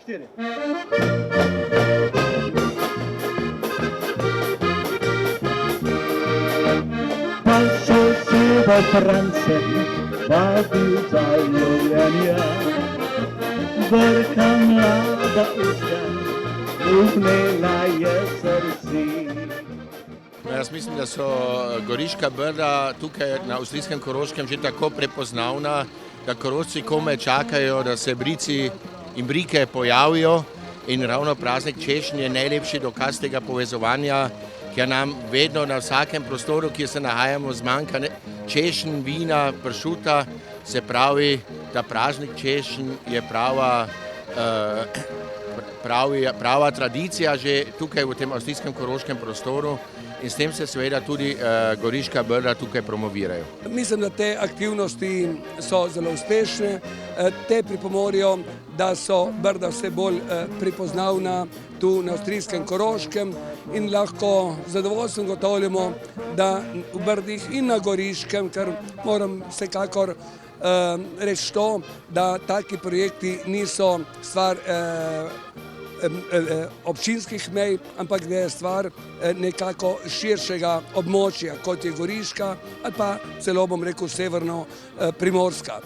4. Pa so si v France vabil za ljubljenja, vrka mlada usta, uhnela je srci. Jaz mislim, da so Goriška Brda tukaj na avstrijskem Koroškem že tako prepoznavna, da Korošci komaj čakajo, da se brici in brike pojavijo, in ravno praznik češenj je najlepši dokaz tega povezovanja, ker nam vedno na vsakem prostoru, kjer se nahajamo, zmanjka češenj, vina, pršuta. Se pravi, da praznik češenj je prava tradicija že tukaj v tem avstrijskem Koroškem prostoru, in s tem se seveda tudi Goriška Brda tukaj promovirajo. Mislim, da te aktivnosti so zelo uspešne, te pripomorijo, da so Brda vse bolj prepoznavna tu na avstrijskem Koroškem, in lahko z zadovoljstvom ugotavljamo, da v Brdih in na Goriškem, ker moram vsekakor reči to, da taki projekti niso stvar občinskih mej, ampak da je stvar nekako širšega območja, kot je Goriška ali pa celo, bom rekel, severno Primorska.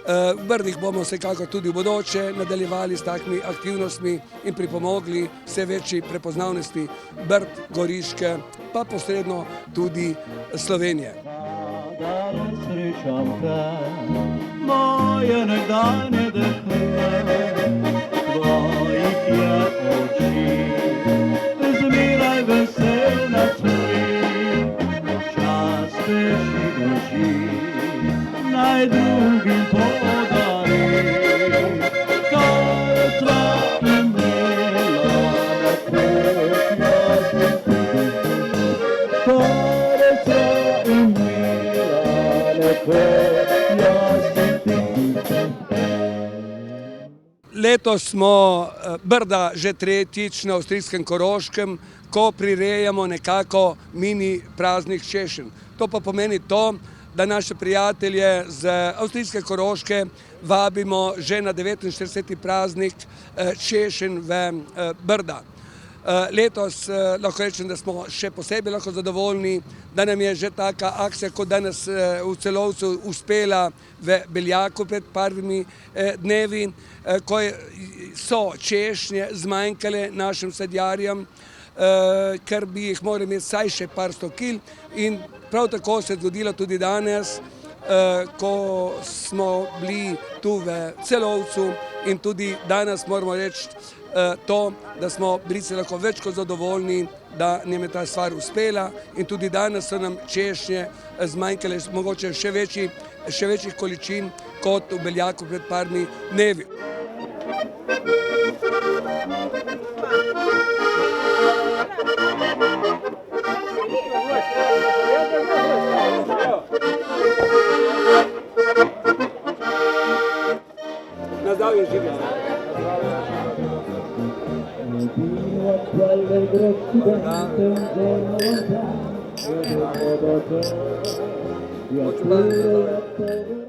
V Brdih bomo vsekakor tudi v bodoče nadaljevali s takimi aktivnostmi in pripomogli vse večji prepoznavnosti Brd, Goriške, pa posredno tudi Slovenije. Srečam te, moje nekdanje dekle, tvojih je oči, zmeraj veselna tvoj, čas teži duši, naj drugim podari, kar sva imela na pot, jaz ne tudi, kar sva imela na pot, jaz ne tudi. Letos smo Brda že tretjič na avstrijskem Koroškem, ko prirejamo nekako mini praznik češenj. To pa pomeni to, da naše prijatelje z avstrijske Koroške vabimo že na 49. praznik češenj v Brda. Letos lahko rečem, da smo še posebej lahko zadovoljni, da nam je že taka akcija, kot danes v Celovcu, uspela v Beljaku pred prvimi dnevi, ko so češnje zmanjkale našim sadjarjem, ker bi jih morali imeti vsaj še par 100 kil, in prav tako se je zgodilo tudi danes, ko smo bili tu v Celovcu, in tudi danes moramo reči to, da smo bili lahko več kot zadovoljni, da nam je ta stvar uspela, in tudi danes so nam češnje zmanjkale mogoče še večjih količin kot v Beljaku pred parmi dnevi. Na zdravje, živim. Hvala.